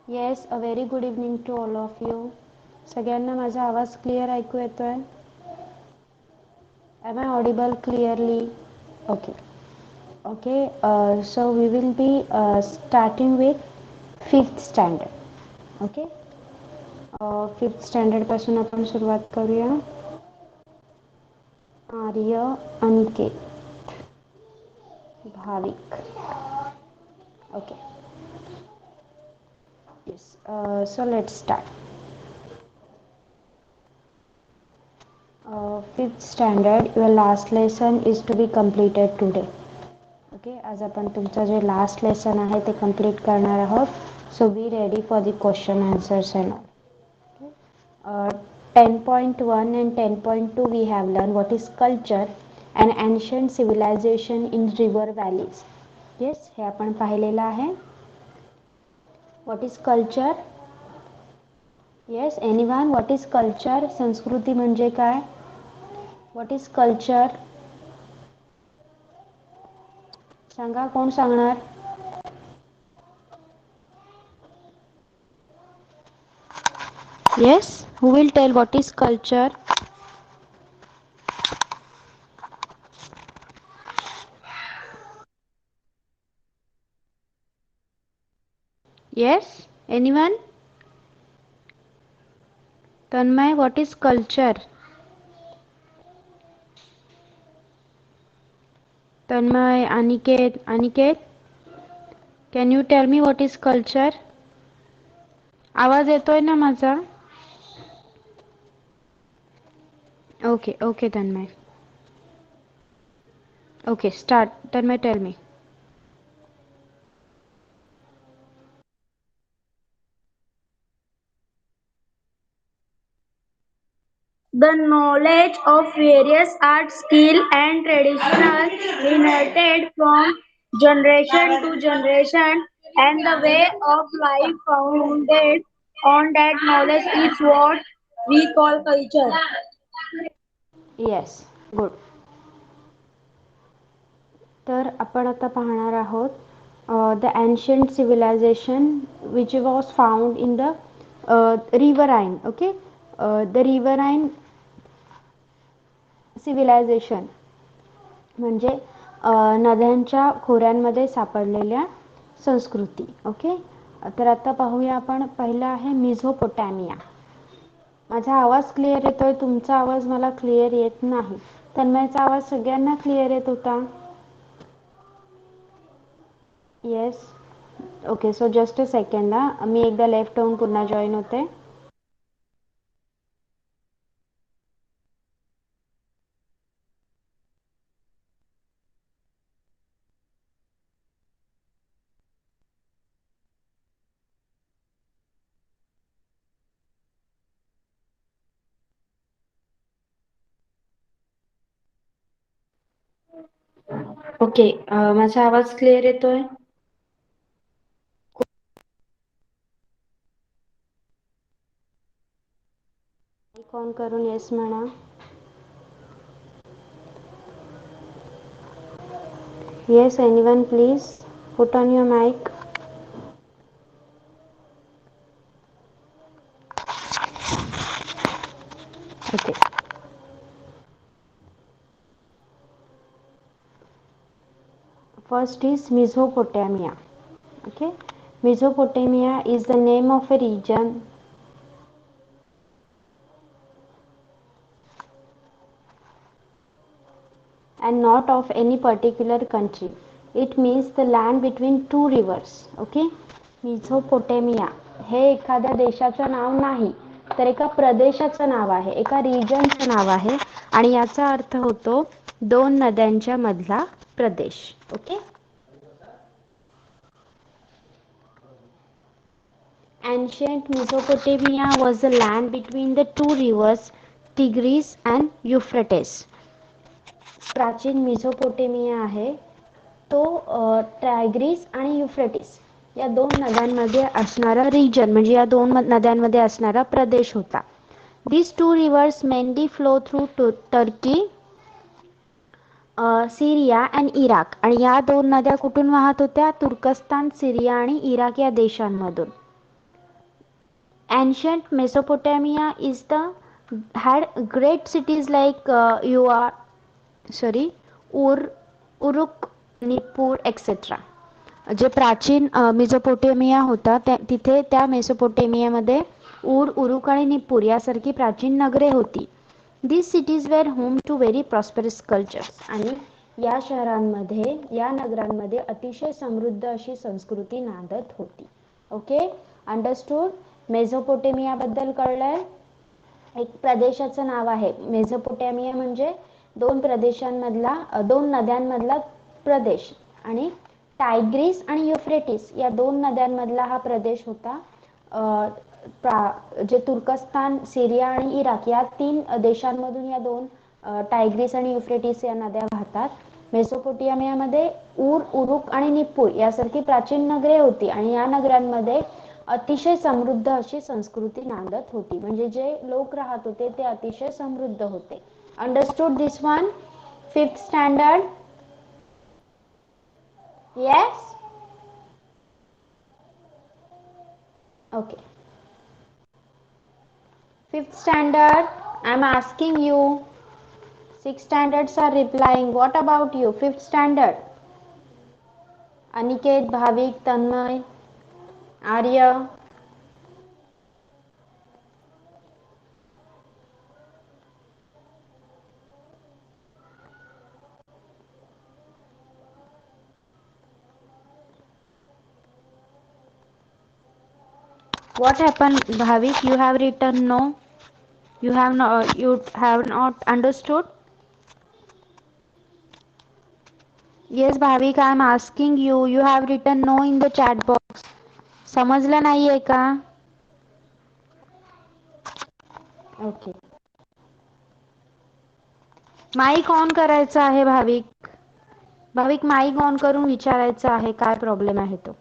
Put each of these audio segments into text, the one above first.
Yes, a very good evening to all of you. सगळ्यांना माझा आवाज क्लिअर ऐकू येतोय? Am I audible clearly? Okay. Okay. So we will be starting with fifth standard. Okay. Fifth standard पासून आपण सुरुवात करूया. आर्य, अनिकेत, भाविक. Okay. Yes. So let's start. Fifth standard, your last lesson is to be completed today. Okay, आज आपण तुमचं जे last lesson आहे ते कंप्लीट करणार आहोत. So be ready for the question answers and all. 10.1 and 10.2 we have learned what is culture and ancient civilization in river valleys. Yes, हे आपण पाहिलेलं आहे. What is culture? Yes, anyone? What is culture? संस्कृती म्हणजे काय? What is culture? सांगा, कोण सांगणार? Yes, who will tell what is culture? Yes, anyone? Tanmay, what is culture? Tanmay, Aniket, can you tell me what is culture? आवाज येतोय ना माझा? Okay, Tanmay. Okay, start. Tanmay, tell me. The knowledge of various art, skill, and traditions inherited from generation to generation, and the way of life founded on that knowledge is what we call culture. Yes, good. तर आपण आता पाहणार आहोत the ancient civilisation which was found in the riverine. Okay, the riverine civilisation म्हणजे नद्यांच्या खोऱ्यांमध्ये सापडलेल्या संस्कृती. Okay, तर आता पाहूया आपण. पहिला आहे मेसोपोटॅमिया. माझा आवाज क्लिअर येतोय? तुमचा आवाज मला क्लिअर येत नाही. तन्मयचा आवाज सगळ्यांना क्लिअर येत होता? Yes. Okay, so just a second. मी एकदा लेफ्ट होऊन पुन्हा जॉईन होते. ओके, माझा आवाज क्लिअर येतोय? ऑन करून येस म्हणा. Yes, anyone please put on your mic. Okay. First is Mesopotamia. Okay, Mesopotamia is the name of a region and not of any particular country. It means the land between two rivers. Okay, Mesopotamia हे एखाद्या देशाचं नाव नाही, तर एका प्रदेशाचं नाव आहे, एका रिजनचं नाव आहे आणि याचा अर्थ होतो दोन नद्यांच्या मधला प्रदेश. Okay. Ancient Mesopotamia was the land between the two rivers Tigris and Euphrates. प्राचीन मेसोपोटेमिया आहे तो टायग्रीस आणि युफ्रेटिस या दोन नद्यांमध्ये असणारा रिजन म्हणजे या दोन नद्यांमध्ये असणारा प्रदेश होता. These two rivers mainly flow through Turkey, Syria and Iraq. आणि या दोन नद्या कुठून वाहत होत्या? तुर्कस्तान, सिरिया आणि इराक या देशांमधून. Ancient Mesopotamia is the had great cities like Ur, Uruk, Nippur, etc. जे प्राचीन मेसोपोटेमिया होता तिथे त्या मेसोपोटेमियामध्ये उरुक आणि निप्पूर यासारखी प्राचीन नगरे होती. These cities were home to very prosperous cultures. आणि या शहरांमध्ये या नगरांमध्ये अतिशय समृद्ध अशी संस्कृती नांदत होती. Okay, understood. मेसोपोटेमिया बद्दल कळलंय. एक प्रदेशाचं नाव आहे मेसोपोटेमिया म्हणजे दोन प्रदेशांमधला दोन नद्यांमधला प्रदेश आणि टायग्रीस आणि युफ्रेटिस या दोन नद्यांमधला हा प्रदेश होता. जे तुर्कस्तान, सिरिया आणि इराक या तीन देशांमधून या दोन टायग्रीस आणि युफ्रेटिस या नद्या वाहतात. मेसोपोटेमियामध्ये उरुक आणि निप्पूर यासारखी प्राचीन नगरे होती आणि या नगरांमध्ये अतिशय समृद्ध अशी संस्कृती नांदत होती. म्हणजे जे लोक राहत होते ते अतिशय समृद्ध होते. Understood this one? 5th standard? Yes? Okay. 5th standard, I am asking you. 6 standards are replying. What about you? 5th standard. Aniket, Bhavik, Tanmay, Arya. What happened, Bhavik? You have written no. You have not understood. Yes, Bhavik, I am asking you. You have written no in the chat box. समजलं नाहीये का? Okay. Mic on करायचा आहे भाविक. भाविक mic on करून विचारायचं आहे काय प्रॉब्लेम आहे तो.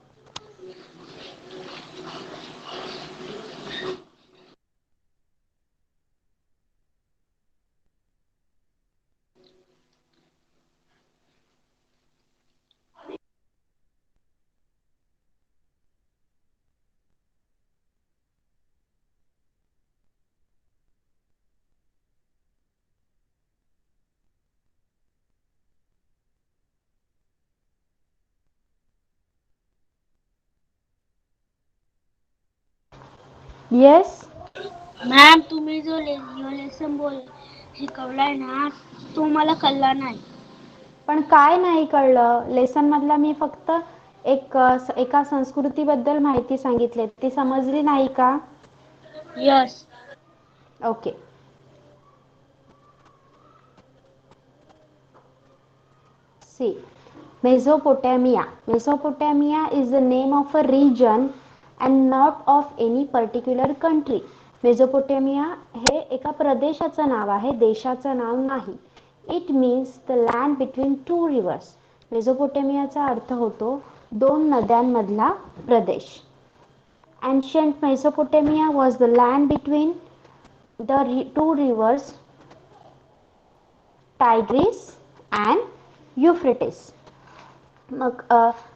येस मॅम, तुम्ही जो लेसन शिकवलाय ना तो मला कळला नाही. पण काय नाही कळलं? लेसन मधला मी फक्त एका संस्कृतीबद्दल माहिती सांगितली, ती समजली नाही का? Yes. Okay. See, Mesopotamia. Mesopotamia is the name of a region and not of any particular country. Mesopotamia हे एका प्रदेशाचं नाव आहे, देशाचं नाव नाही. It means the land between two rivers. मेसोपोटेमियाचा अर्थ होतो दोन नद्यांमधला प्रदेश. Ancient Mesopotamia was the land between the two rivers Tigris and Euphrates. मग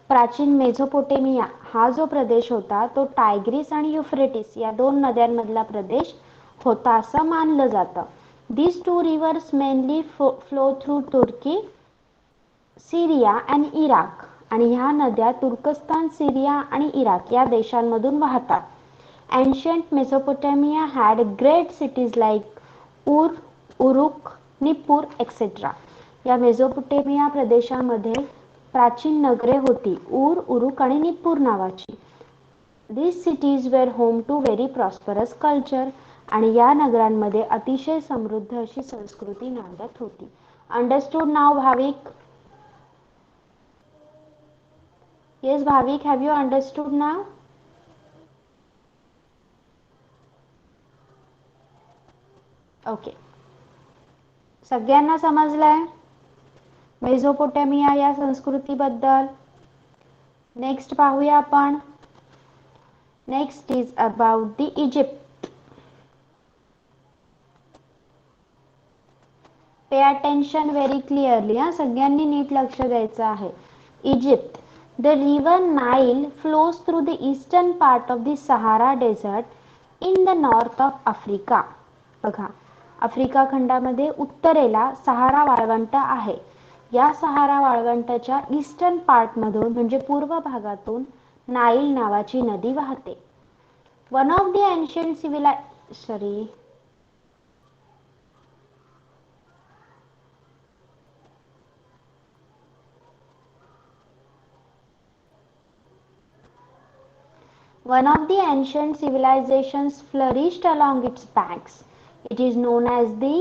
प्राचीन मेसोपोटेमिया हा जो प्रदेश होता तो टायग्रीस आणि युफ्रेटिस या दोन नद्यांमधला प्रदेश होता असं मानलं जातं. These two rivers mainly flow through Turkey, Syria and Iraq. आणि ह्या नद्या तुर्कस्तान, सिरिया आणि इराक या देशांमधून वाहतात. Ancient Mesopotamia had great cities like Uruk, Nippur, etc. या मेसोपोटेमिया प्रदेशामध्ये प्राचीन नगरे होती उरुक आणि निप्पूर नावाची. These cities were home to very prosperous culture. आणि या नगरांमध्ये अतिशय समृद्ध अशी संस्कृती नांदत होती. Understood now, Bhavik? Yes, Bhavik, have you understood now? Okay. सगळ्यांना समजलंय मेसोपोटेमिया या संस्कृतीबद्दल? नेक्स्ट पाहूया आपण. Next is about the Egypt. Pay attention very clearly. सगळ्यांनी नीट लक्ष द्यायचं आहे. Egypt. The river Nile flows through the eastern part of the Sahara Desert in the north of Africa. बघा, आफ्रिका खंडामध्ये उत्तरेला सहारा वाळवंट आहे. या सहारा वाळवंटाच्या ईस्टर्न पार्टमधून म्हणजे पूर्व भागातून नाईल नावाची नदी वाहते. One of the ancient One of the ancient civilizations flourished along its banks. It is known as the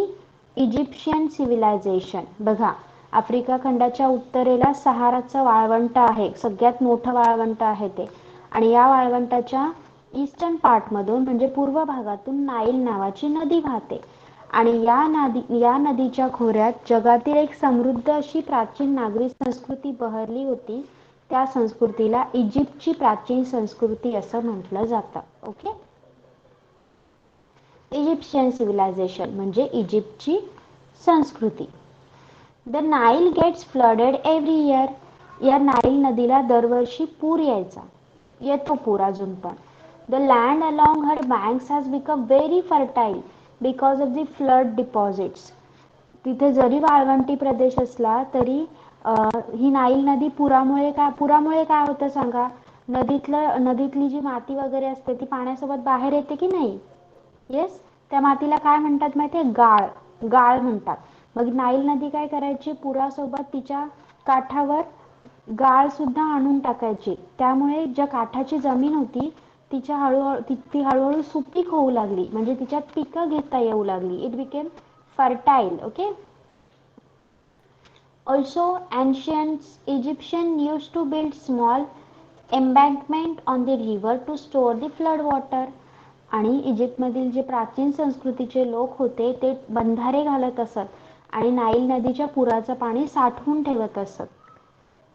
Egyptian civilization. बघा, आफ्रिका खंडाच्या उत्तरेला सहाराचं वाळवंट आहे, सगळ्यात मोठं वाळवंट आहे ते, आणि या वाळवंटाच्या ईस्टर्न पार्टमधून म्हणजे पूर्व भागातून नाईल नावाची नदी वाहते. आणि या नदीच्या खोऱ्यात जगातील एक समृद्ध अशी प्राचीन नागरी संस्कृती बहरली होती. त्या संस्कृतीला इजिप्तची प्राचीन संस्कृती असं म्हटलं जातं. ओके, इजिप्शियन सिव्हिलायझेशन म्हणजे इजिप्तची संस्कृती. The Nile gets flooded every year. या नाईल नदीला दरवर्षी पूर यायचा, येतो पूर अजून पण. The land along her banks has become very fertile because of the flood deposits. तिथे जरी वाळवंटी प्रदेश असला तरी ही नाईल नदी पुरामुळे काय होतं सांगा, नदीतली जी माती वगैरे असते ती पाण्यासोबत बाहेर येते की नाही. येस, त्या मातीला काय म्हणतात माहितीये, गाळ म्हणतात. मग नाईल नदी काय करायची, पुरासोबत तिच्या काठावर गाळ सुद्धा आणून टाकायची. त्यामुळे ज्या काठाची जमीन होती ती हळूहळू सुपीक होऊ लागली, म्हणजे तिच्यात पिकं घेता येऊ लागली. It became fertile. Okay, also ancient Egyptians used to build small embankment on the river to store the flood water. आणि इजिप्तमधील जे प्राचीन संस्कृतीचे लोक होते ते बंधारे घालत असत आणि नाईल नदीच्या पुराचं पाणी साठवून ठेवत असत.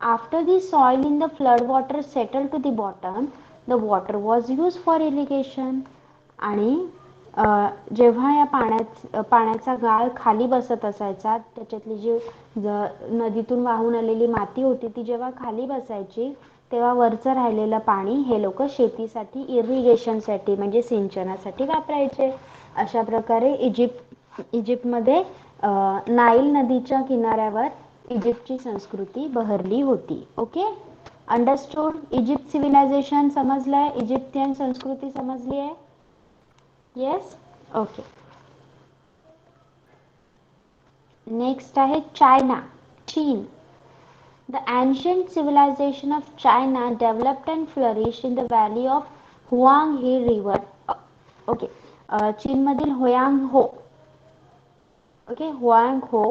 After the soil in the flood water settled to the bottom, the water was used for irrigation. आणि जेव्हा या पाण्याचा गाळ खाली बसत असायचा, त्याच्यातली जी नदीतून वाहून आलेली माती होती ती जेव्हा खाली बसायची तेव्हा वरचं राहिलेलं पाणी हे लोक शेतीसाठी, इरिगेशनसाठी म्हणजे सिंचनासाठी वापरायचे. अशा प्रकारे इजिप्तमध्ये नाईल नदीच्या किनाऱ्यावर इजिप्तची संस्कृती बहरली होती. Okay, understood. इजिप्त सिव्हिलायझेशन समजलंय, इजिप्तियन संस्कृती समजली आहे. Yes, okay. नेक्स्ट आहे चायना, चीन. The ancient civilization of China developed and flourished in the valley of Huanghe River. Okay, चीनमधील हुआंगहो, ओके, हुआंगहो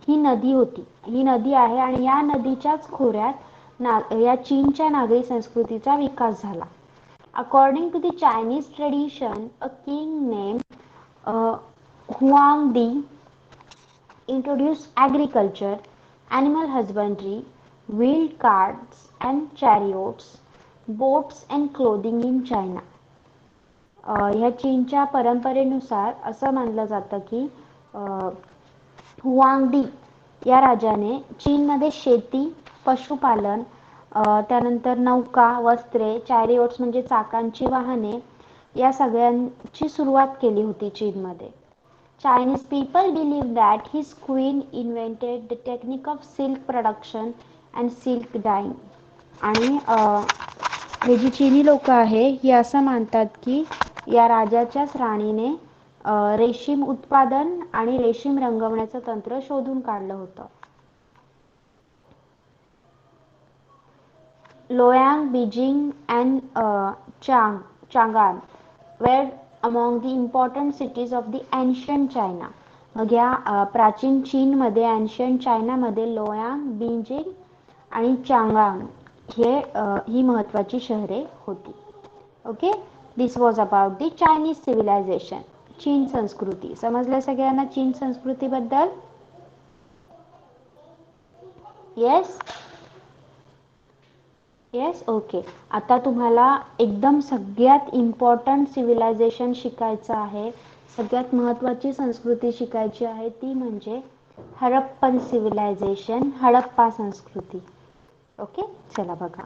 ही नदी होती, ही नदी आहे आणि या नदीच्याच खोऱ्यात या चीनच्या नागरी संस्कृतीचा विकास झाला. According to the Chinese tradition, a king named Huangdi introduced agriculture, animal husbandry, wheeled carts and chariots, boats and clothing in China. ह्या चीनच्या परंपरेनुसार असं मानलं जातं की हुआंगडी या राजाने चीनमध्ये शेती, पशुपालन, त्यानंतर नौका, वस्त्रे, चॅरिओट्स म्हणजे चाकांची वाहने या सगळ्यांची सुरुवात केली होती चीनमध्ये. Chinese people believe that his queen invented the technique of silk production and silk dyeing. आणि हे जी चीनी लोक आहे ही असं मानतात की या राजाच्याच राणीने रेशीम उत्पादन आणि रेशीम रंगवण्याचं तंत्र शोधून काढलं होतं. लोयांग, Beijing and Chang'an were among the important cities of the ancient China. मग या प्राचीन चीनमध्ये, ancient चायनामध्ये लोयांग, बीजिंग आणि चांगांग ही महत्वाची शहरे होती. Okay, this was about the Chinese civilisation. चीन संस्कृती समजलं सगळ्यांना चीन संस्कृतीबद्दल. Yes, yes, okay. आता तुम्हाला एकदम सगळ्यात इम्पॉर्टंट सिव्हिलायझेशन शिकायचं आहे, सगळ्यात महत्वाची संस्कृती शिकायची आहे, ती म्हणजे हडप्पन सिव्हिलायझेशन, हडप्पा संस्कृती. ओके, चला बघा.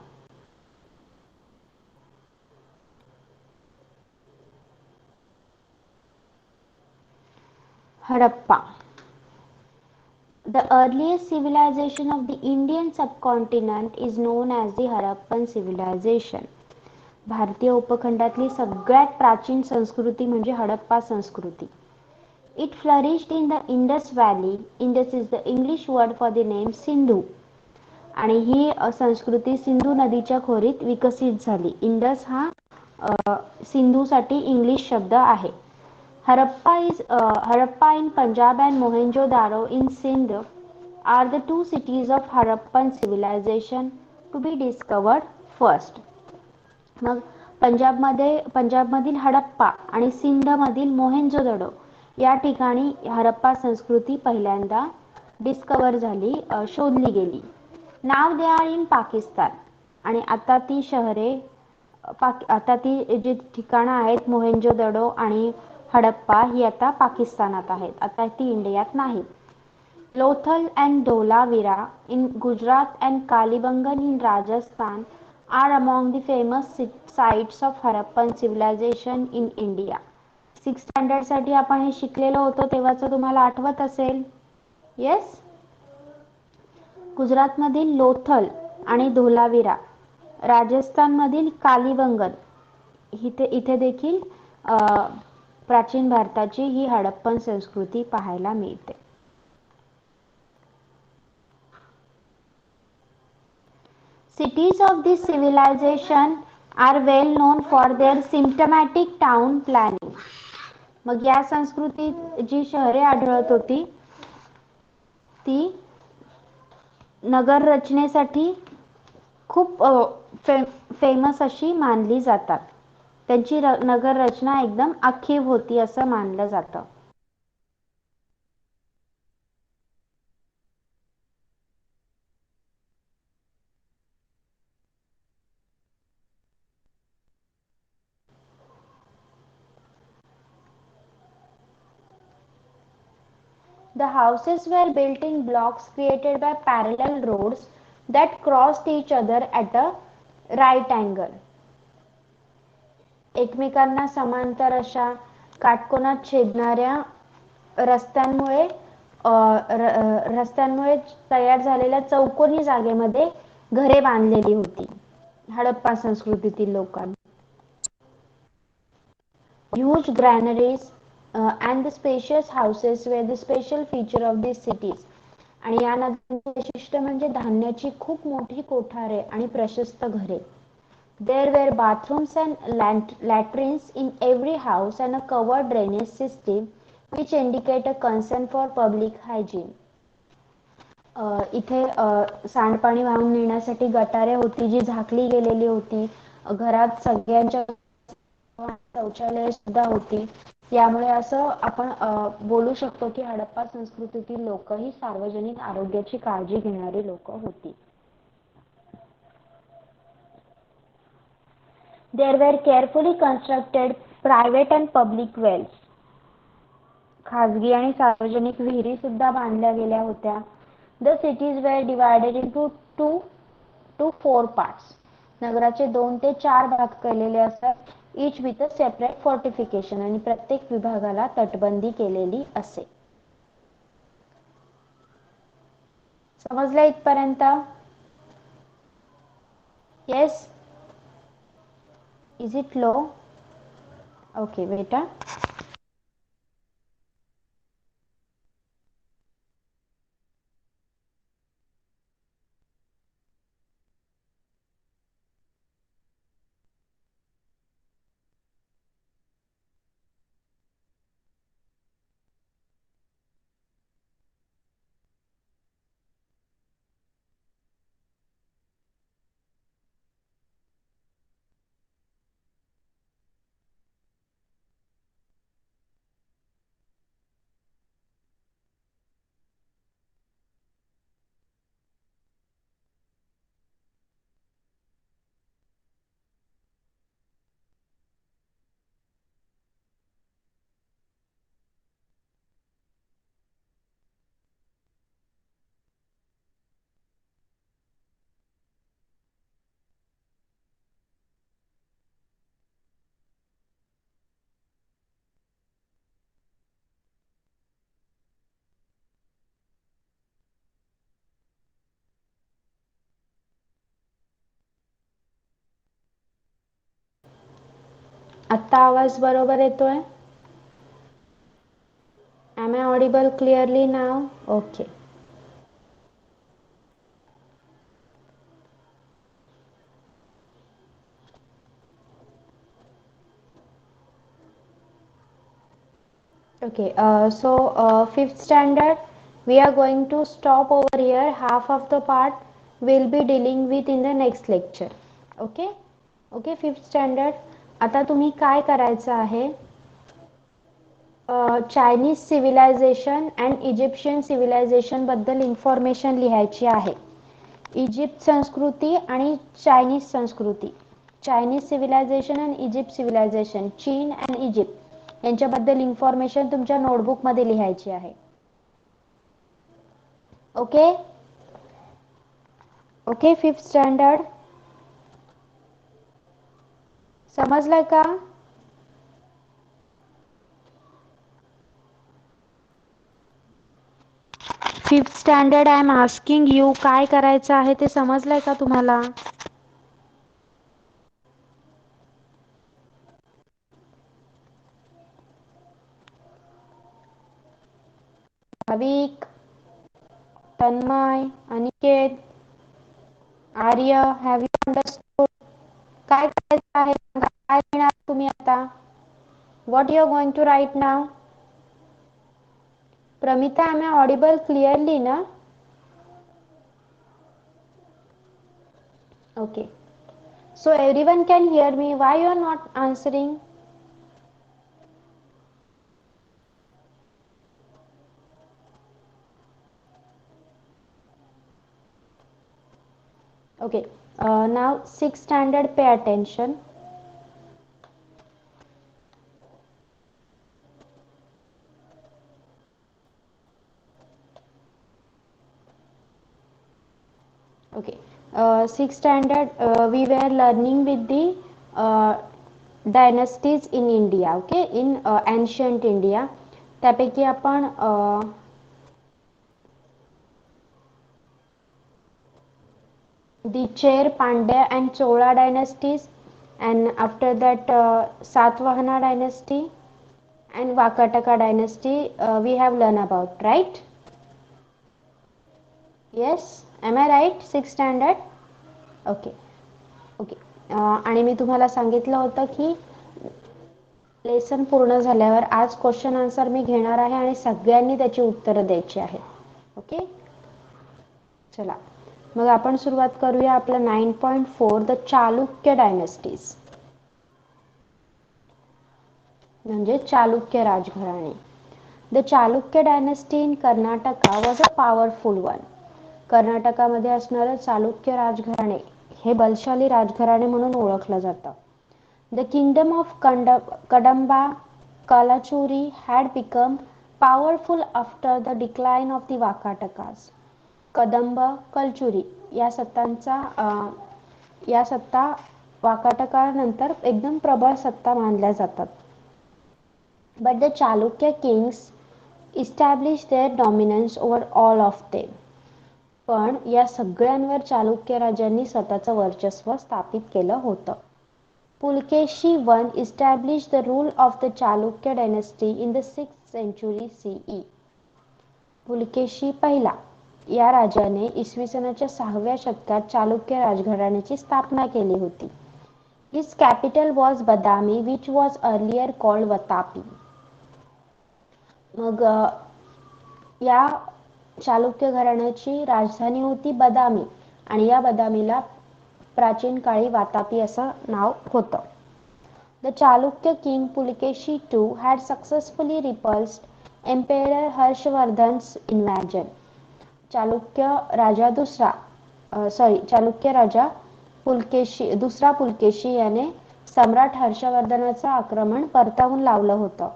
Harappa. The earliest civilization of the Indian subcontinent is known as the Harappan civilization. भारतीय उपखंडातली सगळ्यात प्राचीन संस्कृती म्हणजे हडप्पा संस्कृती. It flourished in the Indus Valley. Indus is the English word for the name Sindhu. आणि ही संस्कृती सिंधू नदीच्या खोरीत विकसित झाली. इंडस हा सिंधूसाठी इंग्लिश शब्द आहे. Harappa in Punjab and Mohenjo-daro in Sindh are the two cities of Harappan civilization to be discovered first. मग पंजाबमधील हडप्पा आणि सिंधमधील मोहेंजोदडो या ठिकाणी हरप्पा संस्कृती पहिल्यांदा डिस्कवर झाली, शोधली गेली. नाव दे आर इन पाकिस्तान. आणि आता ती शहरे आता ती जी ठिकाणं आहेत मोहेंजोदडो आणि हडप्पा ही आता पाकिस्तानात आहेत. आता ती इंडियात नाहीत. Lothal and Dholavira in Gujarat and Kalibangan in Rajasthan are among the famous sites of Harappan civilization in India. 6th standard साठी आपण हे शिकलेलो होतो तेव्हाच तुम्हाला आठवत असेल. येस. गुजरातमधील लोथल आणि धोलावीरा, राजस्थानमधील कालीबंगन इथे देखील प्राचीन भारताची ही हडप्पन संस्कृती पाहायला मिळते. Cities of this civilization are well known for their systematic town planning. मग या संस्कृतीत जी शहरे आढळत होती ती नगर रचनेसाठी खूप फेमस अशी मानली जातात. त्यांची नगर रचना एकदम आखीव होती असं मानलं जातं. The houses were built in blocks created by parallel roads that crossed each other at a right angle. एकमेकांना समांतर अशा काटकोनात छेदणाऱ्या रस्त्यांमुळे तयार झालेल्या चौकोनी जागेमध्ये घरे बांधलेली होती हडप्पा संस्कृतीतील लोकांनी. Huge granaries and the spacious houses were the special feature of these cities. आणि या नगरांचे वैशिष्ट्य म्हणजे धान्याची खूप मोठी कोठारे आणि प्रशस्त घरे. There were bathrooms and latrines in every house and a covered drainage system which indicate a concern for public hygiene. इथे सांडपाणी वाहून नेण्यासाठी गटारे होती जी झाकली गेलेली होती. घरात सगळ्यांच्या शौचालय सुद्धा होती. यामुळे असं आपण बोलू शकतो की हडप्पा संस्कृतीतील लोक ही सार्वजनिक आरोग्याची काळजी घेणारी लोक होती. There were carefully constructed private and public wells. खाजगी आणि सार्वजनिक विहिरी सुद्धा बांधल्या गेल्या होत्या. The cities were divided into 2 to 4 parts. नगराचे 2 ते 4 भाग केलेले असतात. Each with a separate fortification. आणि प्रत्येक विभागाला तटबंदी केलेली असे. समजलं इथपर्यंत? Yes? Is it low? Okay, wait. आत्ता आवाज बरोबर येतोय? Am I audible clearly now? Okay. Okay, fifth standard, we are going to stop over here. Half of the part we'll be dealing with in the next lecture. Okay? Okay, fifth standard. आता तुम्ही काय करायचं आहे? Chinese civilisation and Egyptian civilisation बद्दल information लिहायची आहे. Egypt संस्कृती आणि चायनीज संस्कृती, Chinese civilisation and Egypt civilisation, चीन अँड इजिप्त यांच्याबद्दल इन्फॉर्मेशन तुमच्या नोटबुक मध्ये लिहायची आहे. ओके ओके, फिफ्थ स्टँडर्ड समजलंय का? Fifth standard I am asking you, काय करायचं आहे ते समजलंय का तुम्हाला? Bhavik, Tanmay, Aniket, Arya, have you understood? काय करायचं आहे? काय लिहिणार तुम्ही आता? What you are going to write नाव? Pramita, am I audible clearly na? Okay. So everyone can hear me. Why you are not answering? Okay. Now sixth standard, pay attention. Okay. Sixth standard, we were learning with the dynasties in India. Okay, in ancient India. त्यापैकी आपण the Chair, Pandya and Chola dynasties, and after that Satvahana dynasty and Vakataka dynasty we have learned about, right? Yes, am I right? Sixth standard. Okay. Okay. आणि मी तुम्हाला सांगितलं होतं की lesson पूर्ण झाल्यावर आज क्वेश्चन आन्सर मी घेणार आहे आणि सगळ्यांनी त्याची उत्तरं द्यायची आहे. ओके, चला मग आपण सुरुवात करूया आपला 9.4, द चालुक्य डायनेस्टीज, म्हणजे चालुक्य राजघराणे. The Chalukya dynasty in Karnataka was a powerful one. कर्नाटकामध्ये असणारं चालुक्य राजघराणे हे बलशाली राजघराणे म्हणून ओळखलं जातं. The kingdom of Kadamba Kalachuri had become powerful after the decline of the Vakatakas. कदंब कलचुरी या सत्ता वाकाटकानंतर एकदम प्रबळ सत्ता मानल्या जातात. But the Chalukya kings established their dominance over all of them. पण या सगळ्यांवर चालुक्य राजांनी स्वतःचं वर्चस्व स्थापित केलं होतं. Pulkeshi I established the rule of the Chalukya dynasty in the 6th century CE. Pulakeshi पहिला या राजाने इसवी सनाच्या 6व्या शतकात चालुक्य राजघराण्याची स्थापना केली होती. His capital was Badami, which was earlier called Vatapi. मग या चालुक्य घराण्याची राजधानी होती बदामी आणि या बदामीला प्राचीन काळी वातापी असं नाव होतं. The Chalukya king Pulkeshi II had successfully repulsed Emperor Harshvardhan's invasion. Chalukya राजा दुसरा पुलकेशी याने सम्राट हर्षवर्धनाचं आक्रमण परतावून लावलं होतं.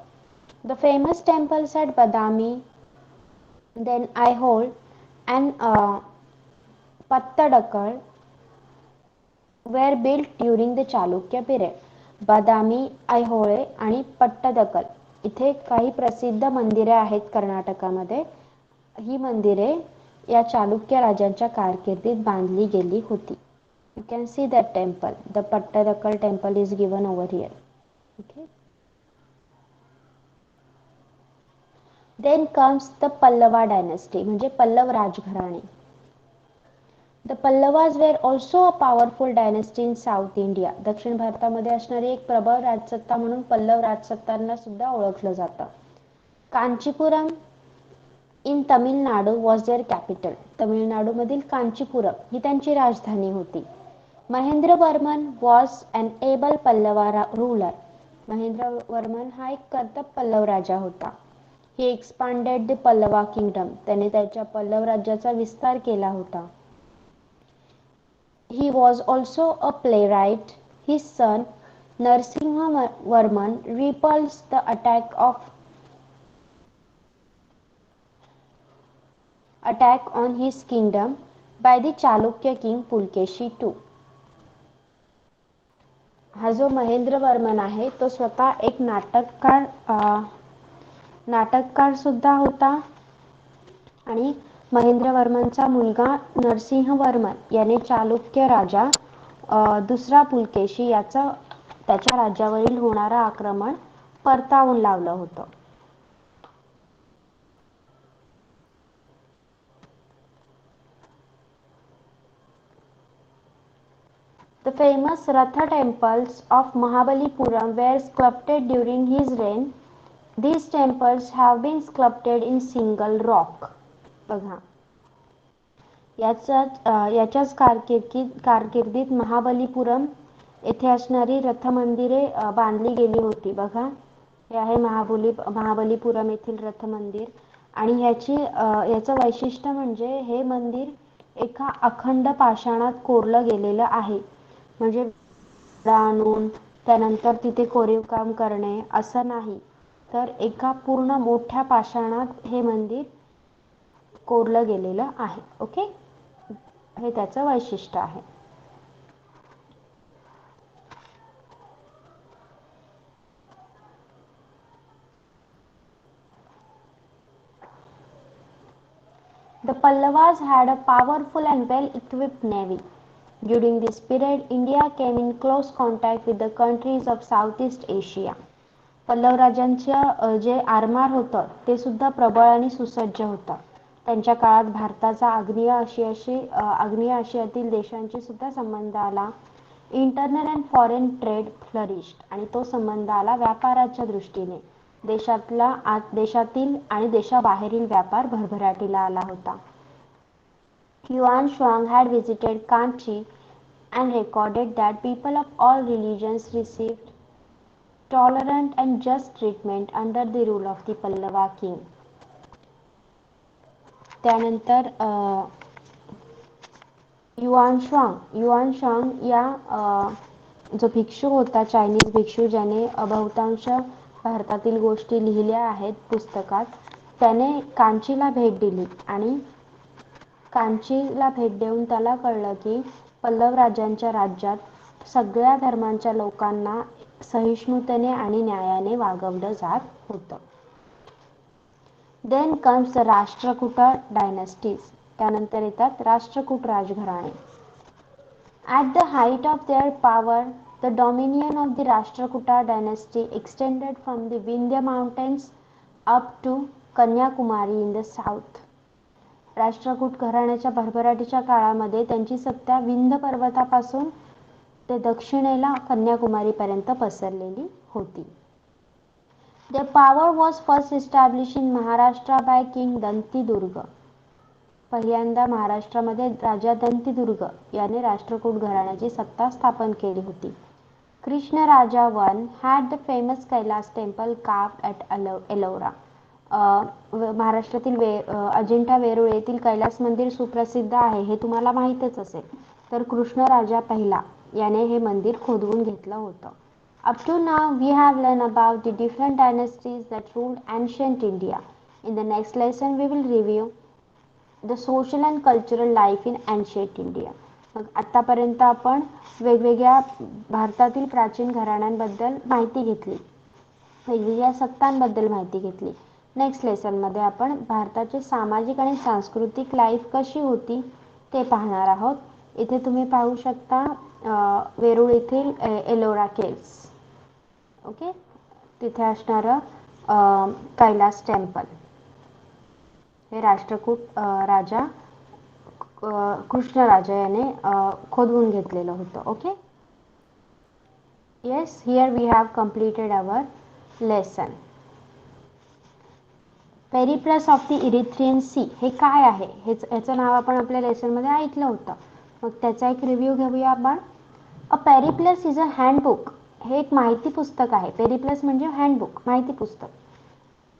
The famous temples at Badami, then Aihole and Pattadakal were built during the Chalukya period. बदामी, ऐहोळे आणि पट्टदकल इथे काही प्रसिद्ध मंदिरे आहेत कर्नाटकामध्ये. ही मंदिरे या चालुक्य राजांच्या कारकिर्दीत बांधली गेली होती. You can see that temple. The Pattadakal temple is given over here. Okay. Then comes the Pallava dynasty, म्हणजे पल्लव राजघराणे. The Pallavas were also a powerful dynasty in South India. दक्षिण भारतामध्ये असणारी एक प्रबळ राजसत्ता म्हणून पल्लव राजसत्तांना सुद्धा ओळखलं जातं. Kanchipuram in Tamil Nadu was their capital. Tamil Nadu मधील कांचीपुरम ही त्यांची राजधानी होती. Mahendra Varman was an able Pallava ruler. Mahendra Varman हा एक कर्दब पल्लव राजा होता. He expanded the Pallava kingdom. त्याने त्याच्या पल्लव राज्याचा विस्तार केला होता. He was also a playwright. His son Narasimha Varman repulsed the attack on his kingdom by the Chalukya king Pulkeshi II. हा जो महेंद्र वर्मन आहे तो स्वतः एक नाटककार सुद्धा होता आणि महेंद्र वर्मनचा मुलगा नरसिंह वर्मन याने चालुक्य राजा दुसरा पुलकेशी याचा त्याच्या राज्यावरील होणारा आक्रमण परतावून लावलं होतं. The famous Ratha temples of Mahabalipuram were sculpted during his reign. These temples have been sculpted in single rock. बघा याच्याच कारकिर्दीत महाबलीपुरम येथे असणारी रथ मंदिरे बांधली गेली होती. बघा हे आहे महाबलीपुरम येथील रथ मंदिर आणि याचं वैशिष्ट्य म्हणजे हे मंदिर एका अखंड पाषाणात कोरलं गेलेलं आहे. म्हणजे आणून त्यानंतर तिथे कोरीव काम करणे असं नाही, तर एका पूर्ण मोठ्या पाषाणात हे मंदिर कोरलं गेलेलं आहे. ओके, हे त्याचं वैशिष्ट्य आहे. The Pallavas had a powerful and well-equipped navy. During this period, India came in close contact with the countries of Southeast Asia. पल्लव राजांच्या जे आरमार होतं ते सुद्धा प्रबळ आणि सुसज्ज होतं. त्यांच्या काळात भारताचा आग्नेय आशियातील देशांशी सुद्धा संबंध आला. Internal and foreign trade flourished आणि तो संबंध आला व्यापाराच्या दृष्टीने. देशातील आणि देशाबाहेरील व्यापार भरभराटीला आला होता. Yuan Shuang had visited Kanchi and recorded that people of all religions received tolerant and just treatment under the rule of the Pallava king. त्यानंतर युआन शांग या जो भिक्षू होता, चायनीज भिक्षू ज्याने बहुतांश भारतातील गोष्टी लिहिल्या आहेत पुस्तकात, त्याने कांचीला भेट दिली आणि कांचीला भेट देऊन त्याला कळलं की पल्लव राजांच्या राज्यात सगळ्या धर्मांच्या लोकांना सहिष्णुतेने आणि न्यायाने वागवलं जात होतं. Then comes the Rashtrakuta dynasties. त्यानंतर येतात Rashtrakuta राजघराणे. At the height of their power, the dominion of the Rashtrakuta dynasty extended from the Vindhya mountains up to Kanyakumari in the south. Rashtrakuta घराण्याच्या भरभराटीच्या काळामध्ये त्यांची सत्ता विंध्य पर्वतापासून ते दक्षिणेला कन्याकुमारी पर्यंत पसरलेली होती. Their power was first established in Maharashtra by King Dantidurga. पहिल्यांदा महाराष्ट्रामध्ये राजा दंतीदुर्ग याने राष्ट्रकूट घराण्याची सत्ता स्थापन केली होती. Krishna Raja one had the famous Kailas temple carved at Ellora. महाराष्ट्रातील अजिंठा वेरूळ येथील कैलास मंदिर सुप्रसिद्ध आहे, हे तुम्हाला माहीतच असेल. तर कृष्ण राजा पहिला याने हे मंदिर खोदवून घेतलं होतं. Up to now, we have learned about the different dynasties that ruled ancient India. In the next lesson, we will review the social and cultural life in ancient India. आतापर्यंत आपण वेगवेगळ्या भारतातील प्राचीन घराण्यांबद्दल माहिती घेतली, वेगवेगळ्या सत्तांबद्दल माहिती घेतली. नेक्स्ट लेसनमध्ये आपण भारताचे सामाजिक आणि सांस्कृतिक लाईफ कशी होती ते पाहणार आहोत. इथे तुम्ही पाहू शकता वेरूळ येथील एलोरा केव्स. ओके. तिथे असणारं कैलास टेम्पल हे राष्ट्रकूट राजा कृष्ण राजा याने खोदवून घेतलेलं होतं. Okay. Yes, here we have completed our lesson. Periplus of the Erythraean sea हे काय आहे, ह्याचं नाव आपण आपल्या लेसनमध्ये ऐकलं होतं. मग त्याचा एक रिव्ह्यू घेऊया आपण. अ पेरिप्लस इज अ हँडबुक. हे एक माहिती पुस्तक आहे. पेरिप्लस म्हणजे हँडबुक, माहिती पुस्तक.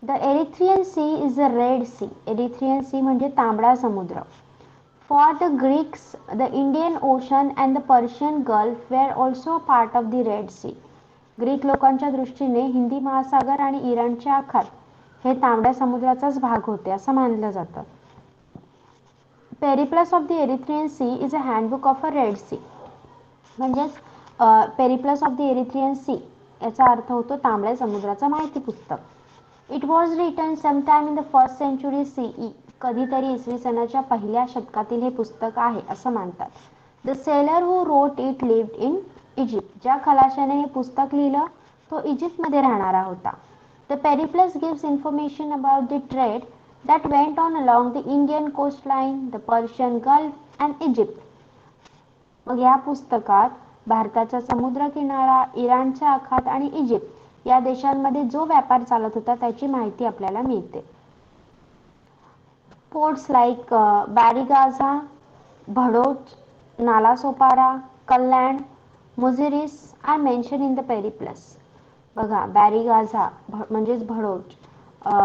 The Erythraean C is a red sea. Erythraean sea म्हणजे तांबडा समुद्र. For the Greeks the Indian ocean and the Persian gulf were also part of the red sea. Greek लोकांच्या दृष्टीने हिंदी महासागर आणि इराणचे आखात हे तांबड्या समुद्राचाच भाग होते असं मानलं जातं. Periplus of the Erythraean C is a handbook of a red Sea. म्हणजेच Periplus of the Erythraean Sea याचा अर्थ होतो तांबड्या समुद्राचं माहिती पुस्तक. It was written sometime in the first century CE. कधीतरी इसवी सनाच्या पहिल्या शतकातील हे पुस्तक आहे असं मानतात. The seller who wrote it lived in Egypt. ज्या खलाशाने हे पुस्तक लिहिलं तो इजिप्तमध्ये राहणारा होता. The Periplus gives information about the trade that went on along the Indian coastline, the Persian Gulf and Egypt. मग या पुस्तकात भारताचा समुद्रकिनारा, इराणचा आखात आणि इजिप्त या देशांमध्ये जो व्यापार चालत होता त्याची माहिती आपल्याला मिळते. Ports like Barygaza, Bhadoch, Nalasopara, Kalyan, Muziris are mention in the Periplus. बघा, बॅरिगाझा म्हणजेच भडोच,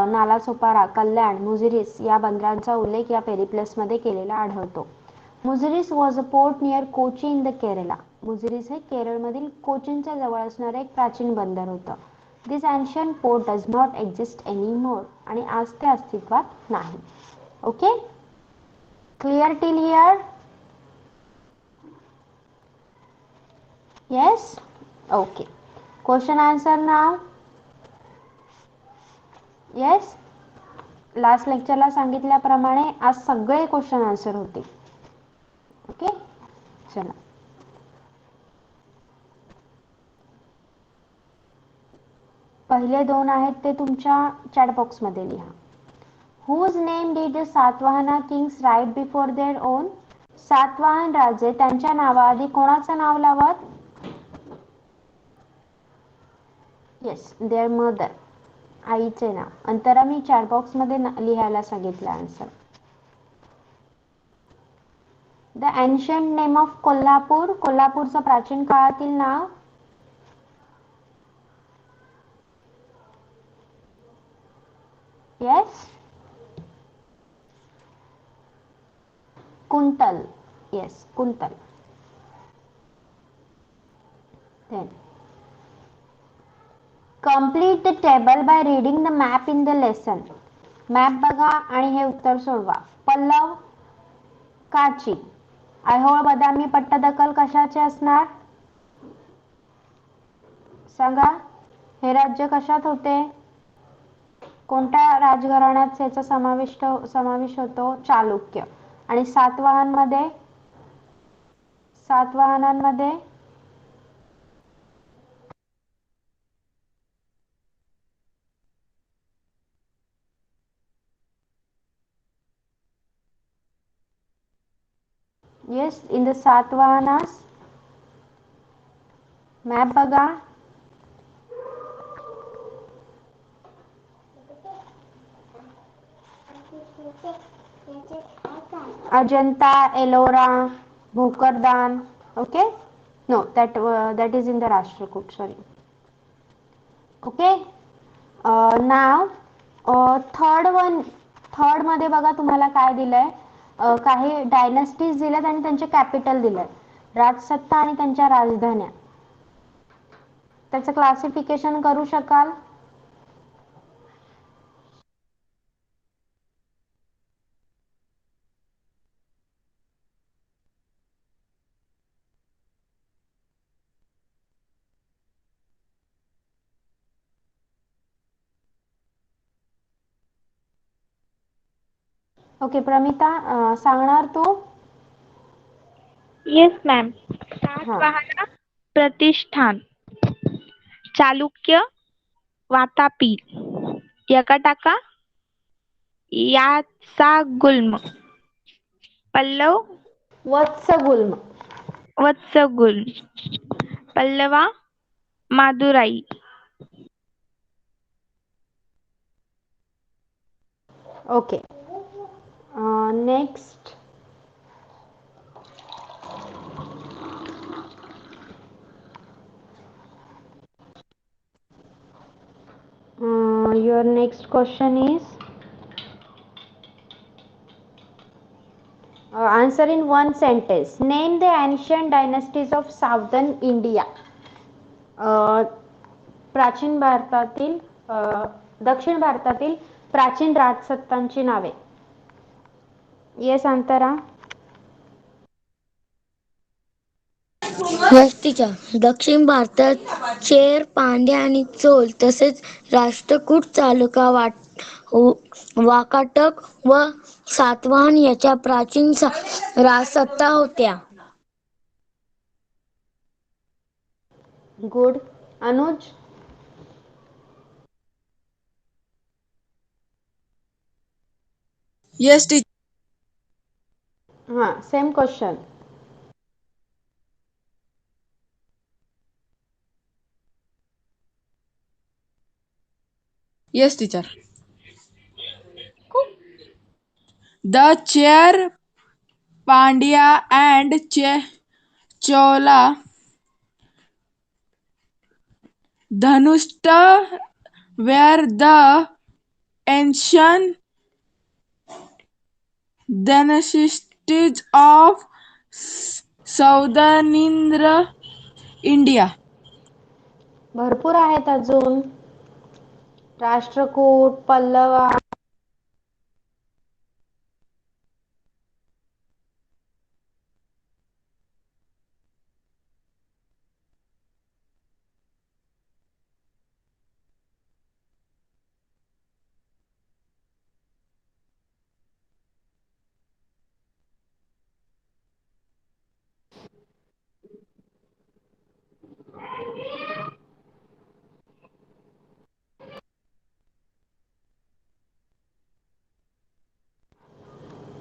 नालासोपारा, कल्याण, मुझिरिस या बंदरांचा उल्लेख या पेरिप्लसमध्ये केलेला आढळतो. Muziris was a port near Kochi in the Kerala. Muziris हे केरळमधील कोचीनच्या जवळ असणारे एक प्राचीन बंदर होतं. This ancient port does not exist any more. आणि आज ते अस्तित्वात नाही. Okay, clear till here? Yes, okay. Question answer नाव. येस, लास्ट लेक्चरला सांगितल्याप्रमाणे आज सगळे क्वेश्चन आन्सर होते. ओके, चला. पहिले दोन आहेत ते तुमच्या चॅट बॉक्समध्ये लिहा. Whose name did the Satavahana kings write before their own. Satavahana राजे त्यांच्या नावाआधी कोणाचं नाव लावत? येस, देअर मदर, आईचे नाव. अंतरा मी चॅट बॉक्समध्ये लिहायला सांगितलं answer. The ancient name of Kolhapur. कोल्हापूरचं प्राचीन काळातील नाव. Yes, Kuntal. Yes, Kuntal. Then complete the table by reading the map in the lesson. Map बघा आणि हे उत्तर सोडवा. पल्लव, काची, ऐहोळ, बदामी, पट्टदकल कशाचे असणार? सांगा. हे राज्य कशात होते? कोणत्या राजघराण्यात याचा समावेश होतो? चालुक्य. आणि सातवाहनांमध्ये yes, in the Satavahanas. Map बघा. Ajanta, Ellora, Bhokardan. Okay, no, that is in the Rashtrakuta, sorry. Okay, नाव थर्ड मध्ये बघा तुम्हाला काय दिलंय. काही डायनेस्टीज दिल्यात आणि त्यांचे कॅपिटल दिलंय, राजसत्ता आणि त्यांच्या राजधान्या. त्याचं क्लासिफिकेशन करू शकाल? ओके, प्रमिता सांगणार तू? Yes ma'am. हां, सातवाहना प्रतिष्ठान. चालुक्य, वातापी, यकाटाका, याचा गुल्म, Pallava, Vatsagulma. Vatsagulma, Pallava, Madurai. Okay. Next. Your next question is answer in one sentence. Name the ancient dynasties of southern India. प्राचीन भारतातील दक्षिण भारतातील प्राचीन राजसत्तांची नावे. येस अंतरा. Yes teacher. दक्षिण भारतात चेर, पांड्या आणि चोल तसेच राष्ट्रकूट, चालुका, वाकाटक व सातवाहन याच्या प्राचीन राजसत्ता होत्या. गुड. अनुज. Yes, teacher. हां, same question. Yes, teacher. The chair, Pandya and Chola Dhanushta were the ancient dynasties of southern India. भरपूर आहेत अजून. Rashtrakuta, Pallava.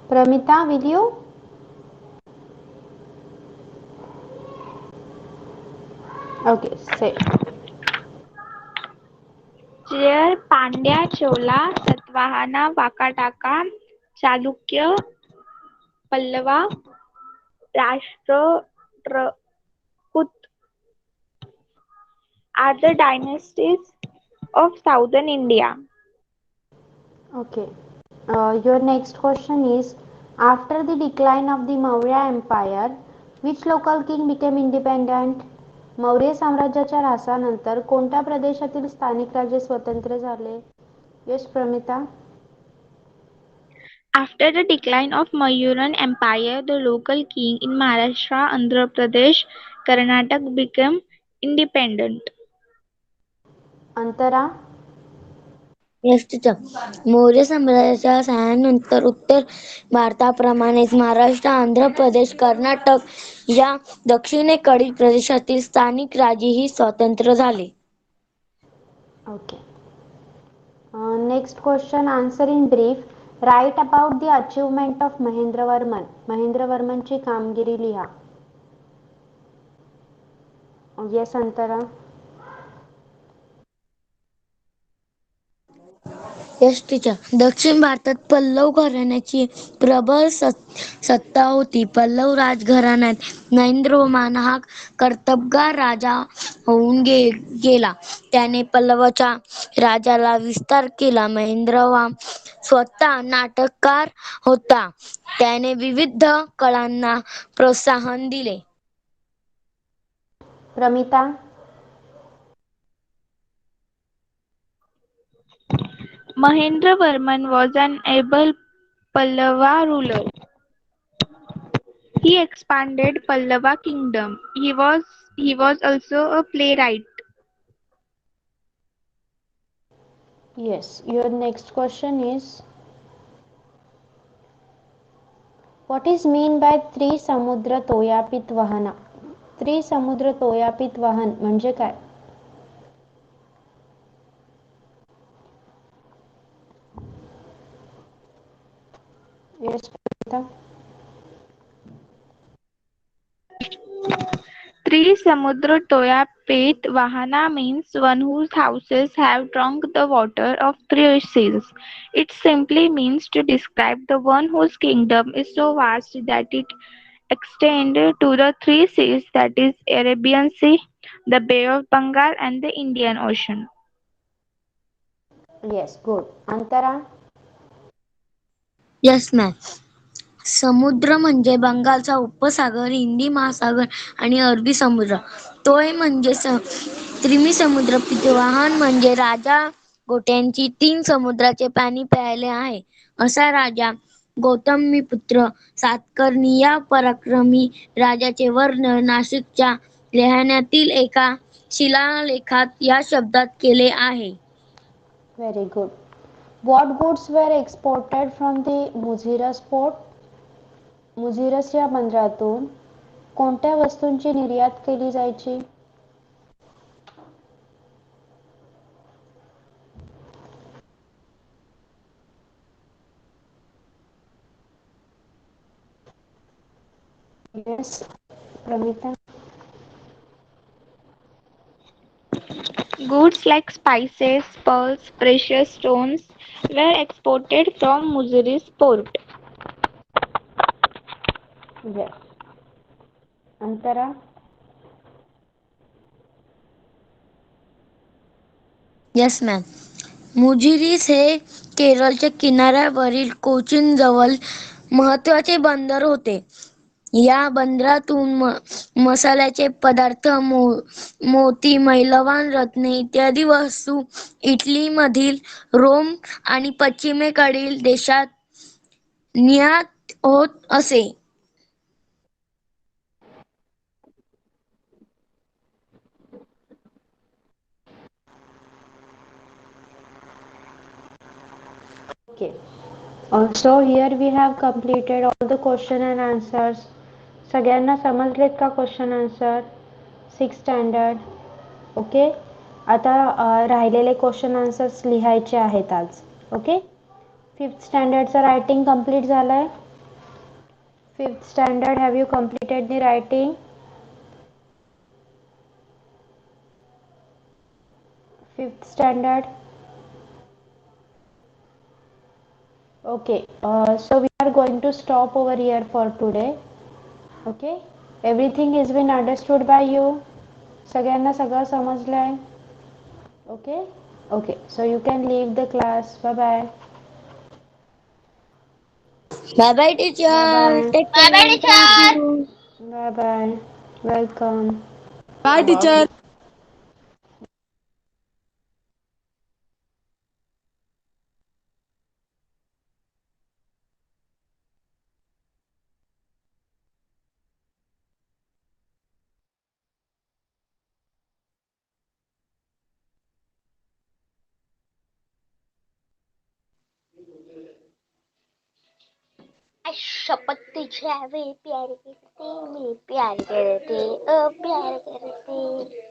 Pramita, will you? Okay, say. Chera, Pandya, Chola, Satavahana, Vakataka, Chalukya, Pallava, Rashtrakuta are the dynasties of southern India. Okay. Your next question is, after the decline of the Maurya Empire, which local king became independent? Maurya साम्राज्याच्या ऱ्हासानंतर कोणत्या प्रदेशातील स्थानिक राजे स्वतंत्र झाले? Yes Pramita. After the decline of Mayuran Empire, the local king in Maharashtra, Andhra Pradesh, Karnataka became independent. Antara. Yes teacher. Maurya साम्राज्याच्या साहाय्यानंतर उत्तर भारताप्रमाणेच महाराष्ट्र, आंध्र प्रदेश, कर्नाटक या दक्षिणेकडील प्रदेशातील स्थानिक राजेही स्वतंत्र झाले. Okay. Next question, answer in brief. Write about the achievement of Mahendravarman. महेंद्रवर्मनची कामगिरी लिहा. येस अंतरा. Yes teacher. दक्षिण भारतात पल्लव घराण्याची प्रबळ सत्ता होती. पल्लव राजघराण्यात महेंद्रवर्मन हा कर्तबगार राजा होऊन गेला. त्याने पल्लवाच्या राज्याला विस्तार केला. महेंद्रवर्मन स्वतः नाटककार होता. त्याने विविध कलांना प्रोत्साहन दिले. Pramita. Mahendravarman was an able Pallava ruler. He expanded Pallava kingdom. He was also a playwright. Yes. Your next question is, what is mean by त्रिसमुद्र तोयापित वाहना? त्रिसमुद्र तोयापित वाहन म्हणजे काय? Yes, Pranita? Trisamudra Toya Pet Vahana means one whose houses have drunk the water of three seas. It simply means to describe the one whose kingdom is so vast that it extends to the three seas, that is Arabian Sea, the Bay of Bengal and the Indian Ocean. Yes, good. Antara? Yes, ma'am. समुद्र म्हणजे बंगालचा उपसागर, हिंदी महासागर आणि अरबी समुद्र. तोय म्हणजे त्रिमी समुद्र. पितवाहन म्हणजे राजा गोट्यांची तीन समुद्राचे पाणी प्यायले आहे असा राजा गौतमीपुत्र सातकर्णी या पराक्रमी राजाचे वर्णन नाशिकच्या लेहाण्यातील एका शिलालेखात या शब्दात केले आहे. Very good. What goods were exported from the Muziris port? मुझिरस या बंदरातून कोणत्या वस्तूंची निर्यात केली जायची? Yes, Pramita. Goods like spices, pearls, precious stones were exported from Muziris port. Yes. Antara? Yes ma'am. Muziris हे केरळच्या किनाऱ्यावरील कोचीन जवळ महत्वाचे बंदर होते. या बंदरातून मसाल्याचे पदार्थ, मोती, मैलवान रत्ने इत्यादी वस्तू इटलीमधील रोम आणि पश्चिमेकडील देशात निर्यात होत असे. Okay. So here we have completed all the question and answers. सगळ्यांना समजलेत का question answer? 6th standard. Okay. आता राहिलेले क्वेश्चन आन्सर्स लिहायचे आहेत आज. ओके. 5th स्टँडर्डचं रायटिंग कंप्लीट झालंय. 5th standard have you completed the writing? 5th standard. Okay, so we are going to stop over here for today. Okay, everything has been understood by you. सगळ्यांना सगळं समजलंय? Okay, okay, so you can leave the class. Bye bye. Bye bye Bye teacher. bye. Take care. Thank you. Bye bye. Welcome. Bye, teacher. शपथ तुझे वे प्यार करते मैं प्यार करते ओ प्यार करते